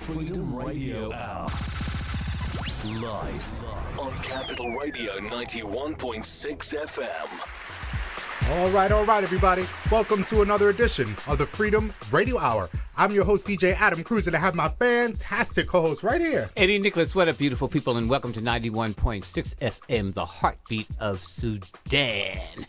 Freedom Radio Hour. Live on Capital Radio 91.6 FM. All right, everybody. Welcome to another edition of the Freedom Radio Hour. I'm your host, DJ Adam Cruz, and I have my fantastic co-host right here. Eddie Nicholas, what up, beautiful people, and welcome to 91.6 FM, the Heartbeat of Sudan.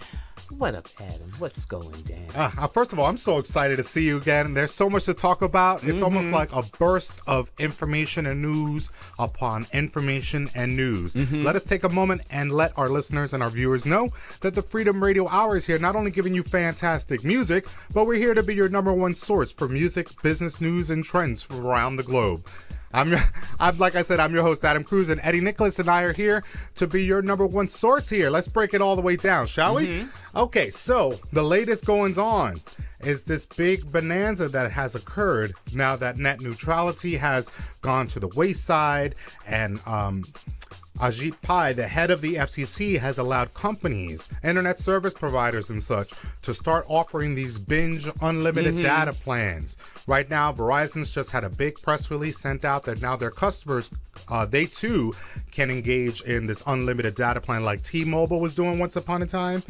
What up, Adam? What's going down? First of all, I'm so excited to see you again. There's so much to talk about. It's almost like a burst of information and news upon information and news. Let us take a moment and let our listeners and our viewers know that the Freedom Radio Hour is here, not only giving you fantastic music, but we're here to be your number one source for music, business news, and trends from around the globe. Like I said, I'm your host, Adam Cruz, and Eddie Nicholas and I are here to be your number one source here. Let's break it all the way down, shall we? Okay, so the latest goings on is this big bonanza that has occurred now that net neutrality has gone to the wayside, and Ajit Pai, the head of the FCC, has allowed companies, internet service providers and such, to start offering these binge unlimited data plans. Right now, Verizon's just had a big press release sent out that now their customers, they too can engage in this unlimited data plan like T-Mobile was doing once upon a time.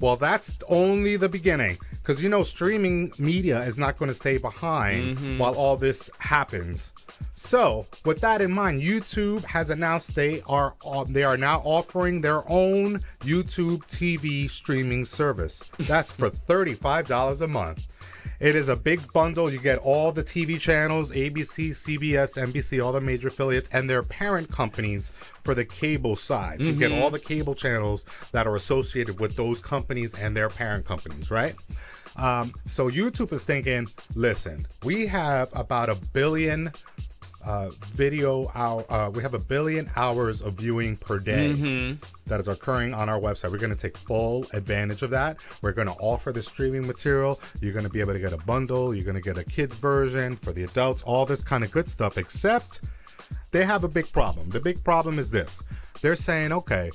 Well, that's only the beginning, because, you know, streaming media is not going to stay behind while all this happens. So, with that in mind, YouTube has announced they are now offering their own YouTubeTV streaming service. That's for $35 a month. It is a big bundle. You get all the TV channels, ABC, CBS, NBC, all the major affiliates, and their parent companies for the cable side. So you get all the cable channels that are associated with those companies and their parent companies, right? So YouTube is thinking, listen, we have about a billion we have 1 billion hours of viewing per day that is occurring on our website. We're going to take full advantage of that. We're going to offer the streaming material. You're going to be able to get a bundle. You're going to get a kids version for the adults, all this kind of good stuff, except they have a big problem. The big problem is this. They're saying, okay,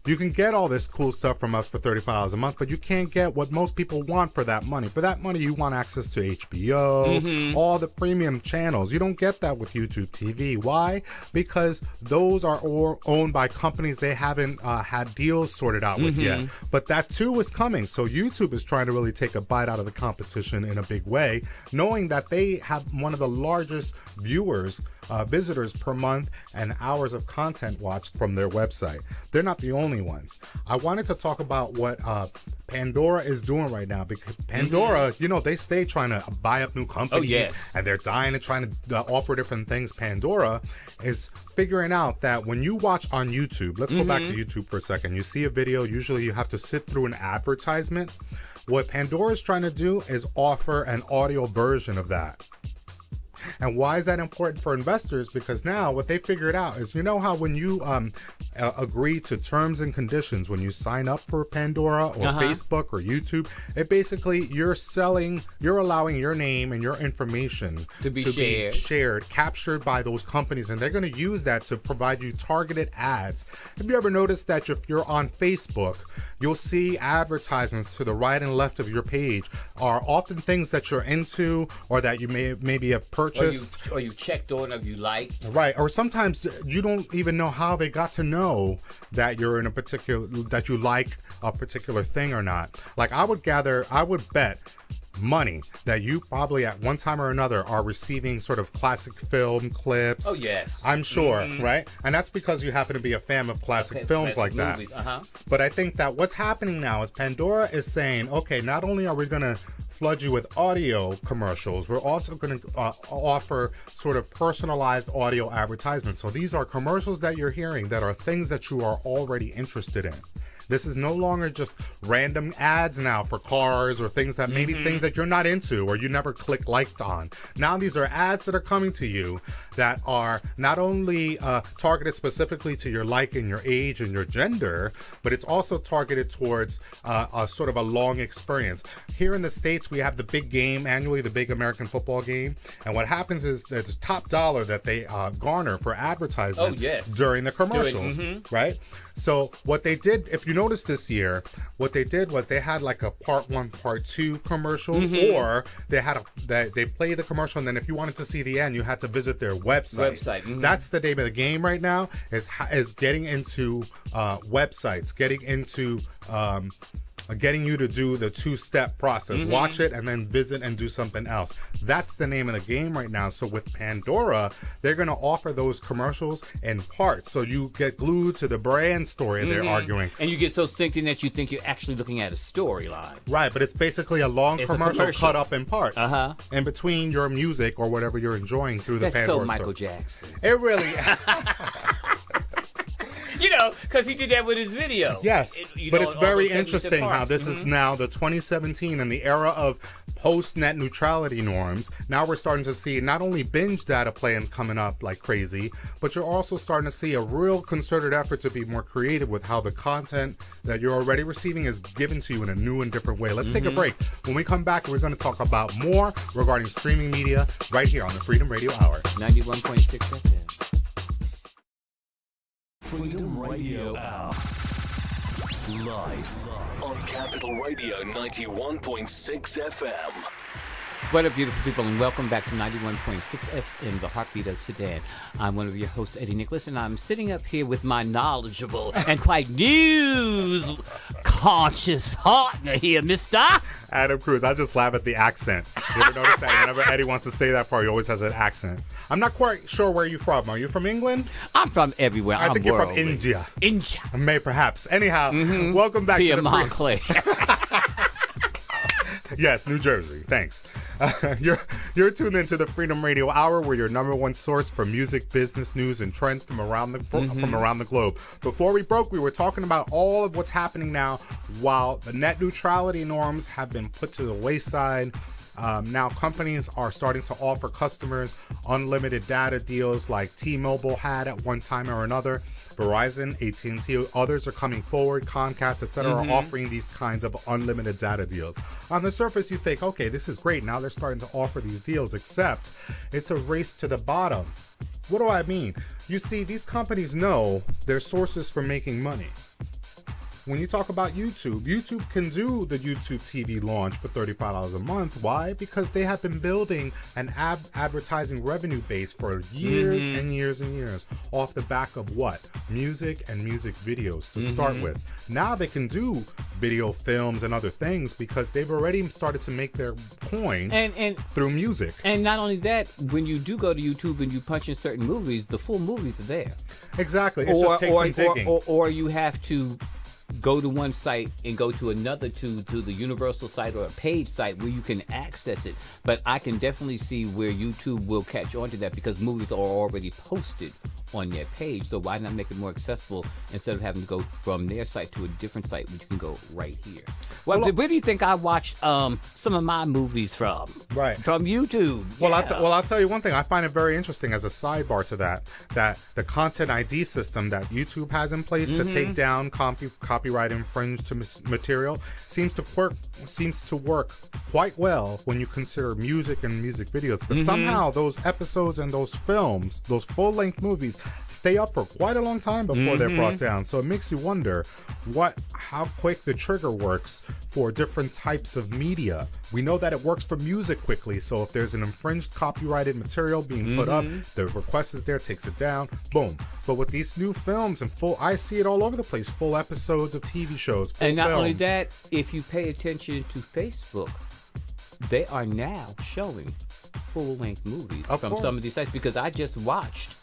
you can get all this cool stuff from us for $35 a month, but you can't get what most people want for that money. For that money, you want access to HBO, all the premium channels. You don't get that with YouTube TV. Why? Because those are all owned by companies they haven't had deals sorted out with yet. But that too is coming. So YouTube is trying to really take a bite out of the competition in a big way, knowing that they have one of the largest visitors per month and hours of content watched from their website. They're not the only ones. I wanted to talk about what Pandora is doing right now, because Pandora, you know, they stay trying to buy up new companies, and they're dying and trying to offer different things. Pandora is figuring out that when you watch on YouTube, let's go back to YouTube for a second. You see a video, usually you have to sit through an advertisement. What Pandora is trying to do is offer an audio version of that. And why is that important for investors? Because now what they figured out is, you know how when you agree to terms and conditions, when you sign up for Pandora or Facebook or YouTube, it basically you're allowing your name and your information to be shared, captured by those companies, and they're going to use that to provide you targeted ads. Have you ever noticed that if you're on Facebook, you'll see advertisements to the right and left of your page are often things that you're into or that you maybe have purchased. Or you checked on, or you liked. Right. Or sometimes you don't even know how they got to know that you're in that you like a particular thing or not. Like I would bet money that you probably at one time or another are receiving sort of classic film clips. Oh, yes. I'm sure, right? And that's because you happen to be a fan of classic films like movies. that. But I think that what's happening now is Pandora is saying, okay, not only are we going to flood you with audio commercials, we're also going to offer sort of personalized audio advertisements. So these are commercials that you're hearing that are things that you are already interested in. This is no longer just random ads now for cars or things that maybe things that you're not into or you never liked on. Now these are ads that are coming to you that are not only targeted specifically to your like and your age and your gender, but it's also targeted towards a sort of a long experience. Here in the States, we have the big game annually, the big American football game. And what happens is that the top dollar that they garner for advertisement during the commercials, right? So what they did, if you notice this year, what they did was they had like a part 1, part 2 commercial, or they had they played the commercial, and then if you wanted to see the end, you had to visit their website. That's the name of the game right now, is getting into websites, getting into getting you to do the 2-step process. Watch it and then visit and do something else. That's the name of the game right now. So with Pandora, they're going to offer those commercials in parts. So you get glued to the brand story they're arguing. And you get so synced in that you think you're actually looking at a storyline. Right, but it's basically a long commercial cut up in parts. In between your music or whatever you're enjoying through the Pandora. That's so Michael Jackson. It really You know, because he did that with his video. Yes, but it's very interesting how this is now the 2017 and the era of post-net neutrality norms. Now we're starting to see not only binge data plans coming up like crazy, but you're also starting to see a real concerted effort to be more creative with how the content that you're already receiving is given to you in a new and different way. Let's take a break. When we come back, we're going to talk about more regarding streaming media right here on the Freedom Radio Hour. 91.6 FM. Freedom Radio Hour. Live on Capital Radio 91.6 FM. What up, beautiful people, and welcome back to 91.6 FM, the Heartbeat of Sudan. I'm one of your hosts, Eddie Nicholas, and I'm sitting up here with my knowledgeable and quite news-conscious partner here, Mr. Adam Cruz. I just laugh at the accent. You ever notice that? Whenever Eddie wants to say that part, he always has an accent. I'm not quite sure where you're from. Are you from England? I'm from everywhere. I think you're from India. India. May perhaps. Anyhow, welcome back to the Montclair. Yes, New Jersey. Thanks. You're tuned into the Freedom Radio Hour, where your number one source for music, business, news, and trends from around the globe. Before we broke, we were talking about all of what's happening now, while the net neutrality norms have been put to the wayside. Now companies are starting to offer customers unlimited data deals like T-Mobile had at one time or another. Verizon, AT&T, others are coming forward, Comcast, etc. are offering these kinds of unlimited data deals. On the surface, you think, okay, this is great. Now they're starting to offer these deals, except it's a race to the bottom. What do I mean? You see, these companies know their sources for making money. When you talk about YouTube, YouTube can do the YouTubeTV launch for $35 a month. Why? Because they have been building an advertising revenue base for years and years and years off the back of what? Music and music videos to start with. Now they can do video films and other things because they've already started to make their coin through music. And not only that, when you do go to YouTube and you punch in certain movies, the full movies are there. Exactly. It just takes some digging. Or you have to go to one site and go to another to the universal site or a paid site where you can access it. But I can definitely see where YouTube will catch on to that because movies are already posted on their page. So why not make it more accessible instead of having to go from their site to a different site, which you can go right here? Well, where do you think I watched some of my movies from? Right. From YouTube. Well, I'll tell you one thing. I find it very interesting as a sidebar to that the content ID system that YouTube has in place to take down copyright infringed material seems to work quite well when you consider music and music videos. But somehow those episodes and those films, those full-length movies, stay up for quite a long time before they're brought down. So it makes you wonder how quick the trigger works for different types of media. We know that it works for music quickly. So if there's an infringed copyrighted material being put up, the request is there, takes it down, boom. But with these new films and I see it all over the place, full episodes of TV shows, full and not films. only that, if you pay attention to Facebook, they are now showing full-length movies from some of these sites because I just watched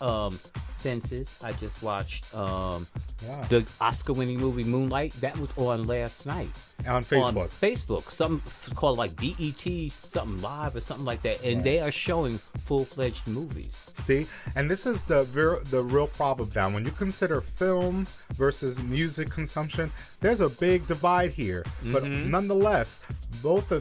Senses. I just watched the Oscar-winning movie Moonlight. That was on last night. On Facebook. On Facebook. Something called like BET, something live or something like that. And they are showing full-fledged movies. See? And this is the real problem now. When you consider film versus music consumption, there's a big divide here. But nonetheless, both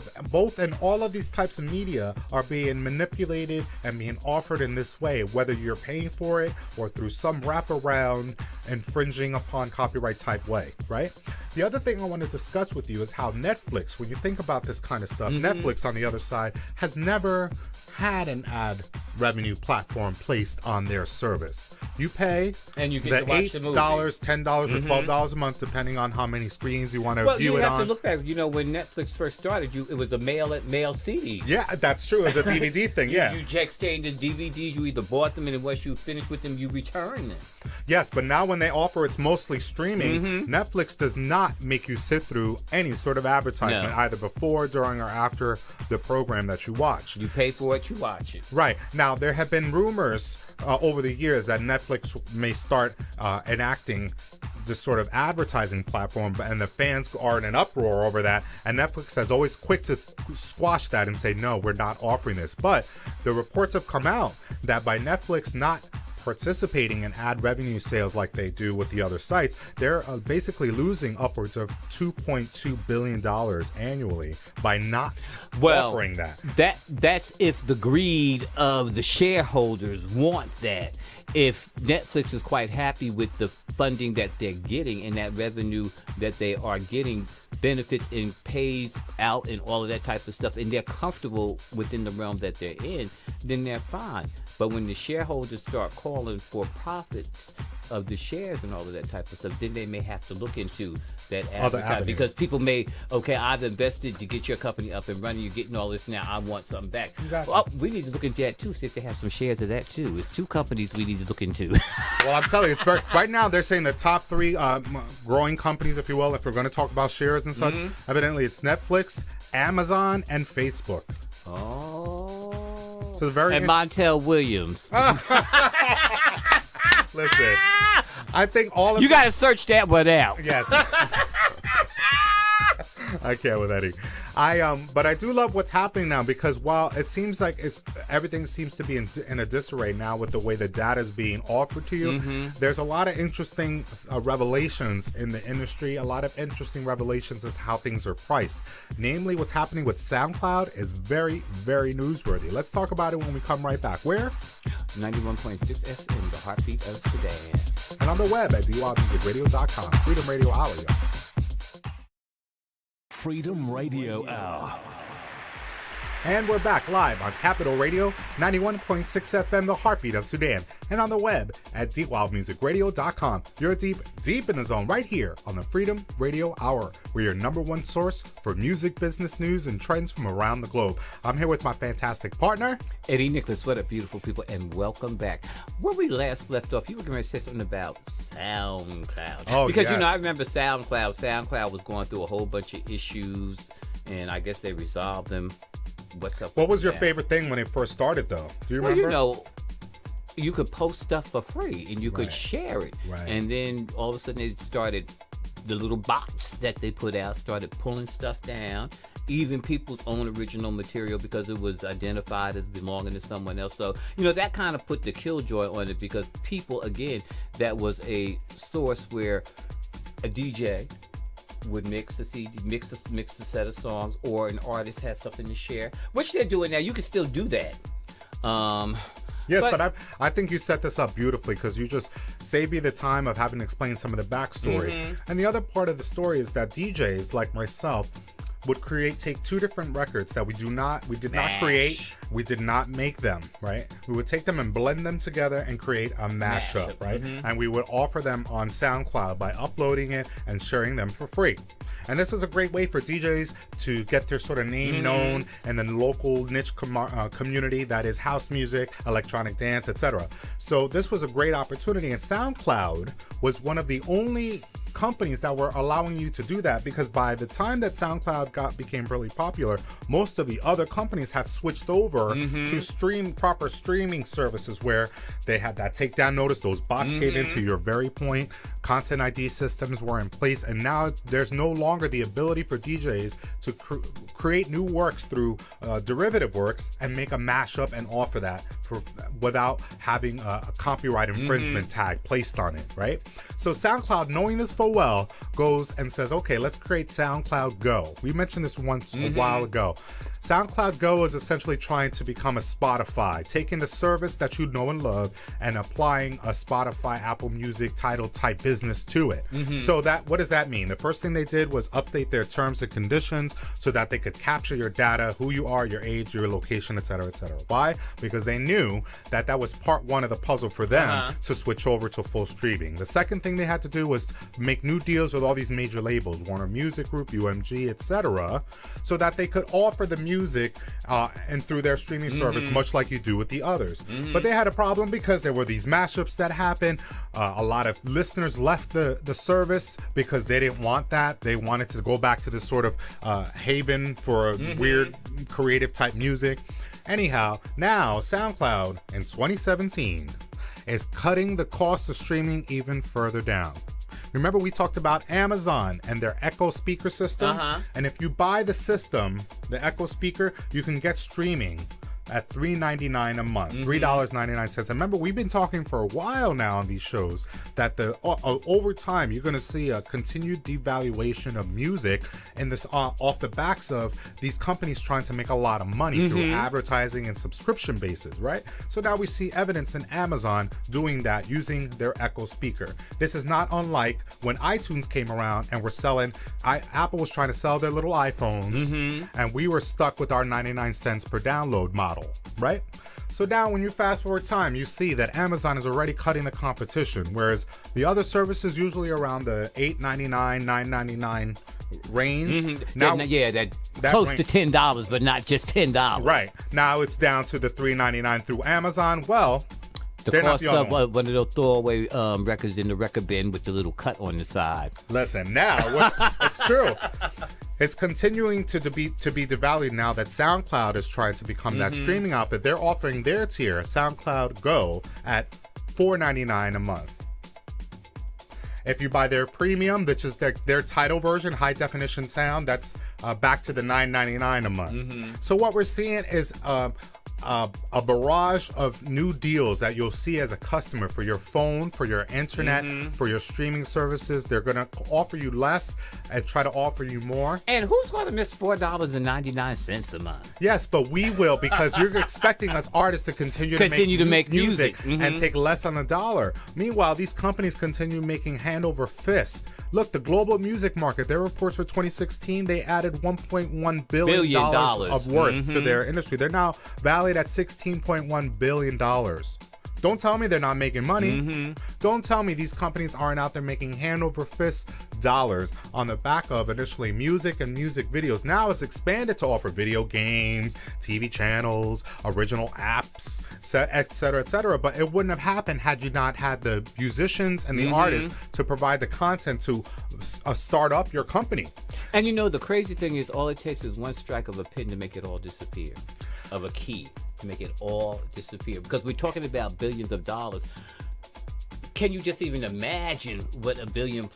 and all of these types of media are being manipulated and being offered in this way, whether you're paying for it or through some wraparound infringing upon copyright type way, right? The other thing I want to discuss with with you is how Netflix, when you think about this kind of stuff, Netflix on the other side has never had an ad revenue platform placed on their service. You pay and you get to watch the movie. $8, $10, or $12 a month, depending on how many screens you want to view it on. Well, you have to look back. You know, when Netflix first started, it was a mail CD. Yeah, that's true. It was a DVD thing, yeah. You exchanged the DVDs. You either bought them, and once you finished with them, you return them. Yes, but now when they offer it's mostly streaming, Netflix does not make you sit through any sort of advertisement, either before, during, or after the program that you watch. You pay for it, you watch it. Right. Now, there have been rumors over the years that Netflix may start enacting this sort of advertising platform, and the fans are in an uproar over that, and Netflix is always quick to squash that and say, no, we're not offering this. But the reports have come out that by Netflix not participating in ad revenue sales like they do with the other sites, they're basically losing upwards of $2.2 billion annually by not offering that. That's if the greed of the shareholders want that. If Netflix is quite happy with the funding that they're getting and that revenue that they are getting, benefits and pays out and all of that type of stuff, and they're comfortable within the realm that they're in, then they're fine. But when the shareholders start calling for profits of the shares and all of that type of stuff, then they may have to look into that advertising, because people may, I've invested to get your company up and running, you're getting all this, now I want something back. Exactly. Well, we need to look into that too, see if they have some shares of that too. It's two companies we need to look into. Well, I'm telling you, right now they're saying the top three growing companies, if you will, if we're going to talk about shares and such, evidently it's Netflix, Amazon, and Facebook. Oh. So very and Montel Williams. Listen, I think all of you got to search that one out. Yes. I can't with Eddie. But I do love what's happening now, because while it seems like everything seems to be in a disarray now with the way the data is being offered to you, there's a lot of interesting revelations in the industry, a lot of interesting revelations of how things are priced. Namely, what's happening with SoundCloud is very, very newsworthy. Let's talk about it when we come right back. Where? 91.6 FM, the Heartbeat of Sudan. And on the web at dwmusicradio.com. Freedom Radio Hour, y'all. Freedom Radio Hour. And we're back live on Capital Radio, 91.6 FM, the Heartbeat of Sudan, and on the web at deepwildmusicradio.com. You're deep in the zone right here on the Freedom Radio Hour. We're your number one source for music, business news, and trends from around the globe. I'm here with my fantastic partner, Eddie Nicholas. What up, beautiful people, and welcome back. Where we last left off, you were going to say something about SoundCloud. Oh, because, yes. I remember SoundCloud. SoundCloud was going through a whole bunch of issues, and I guess they resolved them. What's up? What was your favorite thing when it first started, though? Do you remember? You could post stuff for free and you could share it. Right. And then all of a sudden they started, the little bots that they put out started pulling stuff down, even people's own original material, because it was identified as belonging to someone else. So, that kind of put the killjoy on it, because people, again, that was a source where a DJ would mix a CD, mix a set of songs, or an artist has something to share, which they're doing now. You can still do that. Yes, but I think you set this up beautifully, because you just save me the time of having to explain some of the backstory. And the other part of the story is that DJs like myself would take two different records that we did not create, we did not make them, right? We would take them and blend them together and create a mashup, right? And we would offer them on SoundCloud by uploading it and sharing them for free. And this is a great way for DJs to get their sort of name known in the local niche community that is house music, electronic dance, etc. So this was a great opportunity, and SoundCloud was one of the only companies that were allowing you to do that, because by the time that SoundCloud became really popular, most of the other companies had switched over to proper streaming services, where they had that takedown notice, those bots came in, to your very point, content ID systems were in place, and now there's no longer the ability for DJs to create new works through derivative works and make a mashup and offer that without having a copyright infringement tag placed on it, right? So SoundCloud, knowing this full well, goes and says, okay, let's create SoundCloud Go. We mentioned this once a while ago. SoundCloud Go is essentially trying to become a Spotify, taking the service that you know and love and applying a Spotify, Apple Music, Tidal type business to it. So what does that mean? The first thing they did was update their terms and conditions so that they could capture your data, who you are, your age, your location, etc., etc. Why? Because they knew that that was part one of the puzzle for them to switch over to full streaming. The second thing they had to do was make new deals with all these major labels, Warner Music Group, UMG, etc., so that they could offer the music and through their streaming service, much like you do with the others. But they had a problem because there were these mashups that happened. A lot of listeners left the service because they didn't want that. They wanted to go back to this sort of haven for weird creative type music. Anyhow, now SoundCloud in 2017 is cutting the cost of streaming even further down. Remember we talked about Amazon and their Echo speaker system? And if you buy the system, the Echo speaker, you can get streaming at $3.99 a month, $3.99. Remember, we've been talking for a while now on these shows that over time you're going to see a continued devaluation of music, and this off the backs of these companies trying to make a lot of money through advertising and subscription bases, right? So now we see evidence in Amazon doing that using their Echo speaker. This is not unlike when iTunes came around and were selling. Apple was trying to sell their little iPhones, and we were stuck with our 99 cents per download model. Right? So now when you fast forward time, you see that Amazon is already cutting the competition, whereas the other services usually around the $8.99, $9.99 range. Now, that close to $10, but not just $10. Right. Now it's down to the $3.99 through Amazon. Well, the cost of one of those throwaway records in the record bin with the little cut on the side. Listen, now it's true. It's continuing to be devalued now that SoundCloud is trying to become that streaming outfit. They're offering their tier, SoundCloud Go, at $4.99 a month. If you buy their premium, which is their Tidal version, high definition sound, that's back to the $9.99 a month. So what we're seeing is a barrage of new deals that you'll see as a customer for your phone, for your internet, for your streaming services. They're going to offer you less and try to offer you more. And who's going to miss $4.99 a month? Yes, but we will, because you're expecting us artists to continue to make music and take less on the dollar. Meanwhile, these companies continue making hand over fist. Look, the global music market, their reports for 2016, they added $1.1 billion of worth to their industry. They're now valued at $16.1 billion. Don't tell me they're not making money. Don't tell me these companies aren't out there making hand over fist dollars on the back of initially music and music videos. Now it's expanded to offer video games, TV channels, original apps, etc., etc. But it wouldn't have happened had you not had the musicians and the artists to provide the content to start up your company. And you know, the crazy thing is, all it takes is one strike of a pen to make it all disappear, of a key to make it all disappear. Because we're talking about billions of dollars. Can you just even imagine what $1 billion+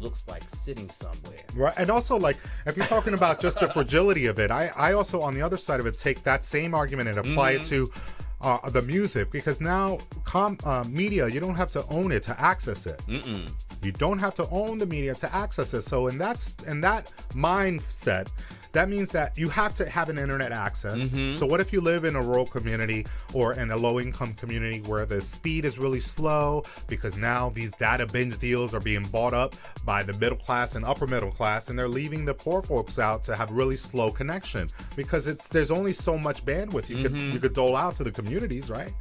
looks like sitting somewhere? Right, and also, like, if you're talking about just the fragility of it, I also, on the other side of it, take that same argument and apply it to the music, because now media, you don't have to own it to access it. You don't have to own the media to access it. So in that mindset, that means that you have to have an internet access. So what if you live in a rural community or in a low-income community where the speed is really slow, because now these data binge deals are being bought up by the middle class and upper middle class, and they're leaving the poor folks out to have really slow connection, because there's only so much bandwidth you could dole out to the communities, right?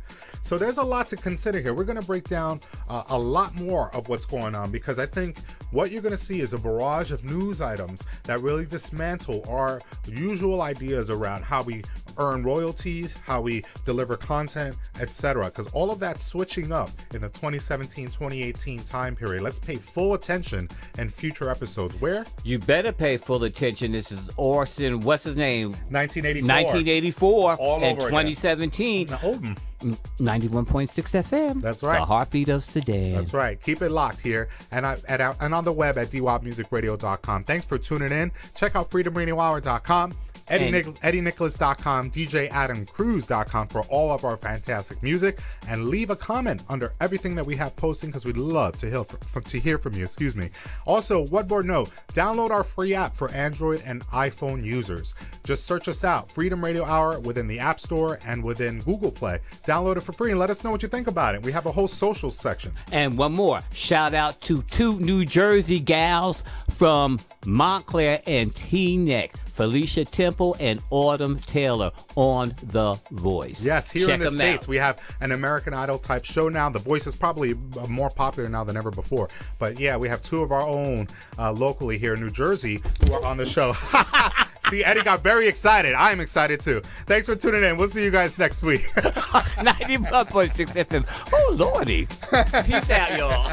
So there's a lot to consider here. We're going to break down a lot more of what's going on, because I think what you're going to see is a barrage of news items that really dismantle our usual ideas around how we earn royalties, how we deliver content, etc. Because all of that's switching up in the 2017-2018 time period. Let's pay full attention in future episodes. Where? You better pay full attention. This is Orson, what's his name? 1984. All in 2017. 91.6 FM. That's right. The Heartbeat of Sudan. That's right. Keep it locked here and on the web at dwopmusicradio.com. Thanks for tuning in. Check out freedomradiohour.com. EddieNicholas.com, DJAdamCruz.com for all of our fantastic music, and leave a comment under everything that we have posting because we'd love to hear from you. Excuse me. Also, one more note: download our free app for Android and iPhone users. Just search us out, Freedom Radio Hour, within the App Store and within Google Play. Download it for free and let us know what you think about it. We have a whole social section. And one more shout out to 2 New Jersey gals from Montclair and Teaneck, Felicia Temple and Autumn Taylor on The Voice. Yes, here in the States, out. we have an American Idol type show now. The Voice is probably more popular now than ever before. But yeah, we have 2 of our own locally here in New Jersey who are on the show. See, Eddie got very excited. I am excited too. Thanks for tuning in. We'll see you guys next week. 91.6 FM. Oh, Lordy. Peace out, y'all.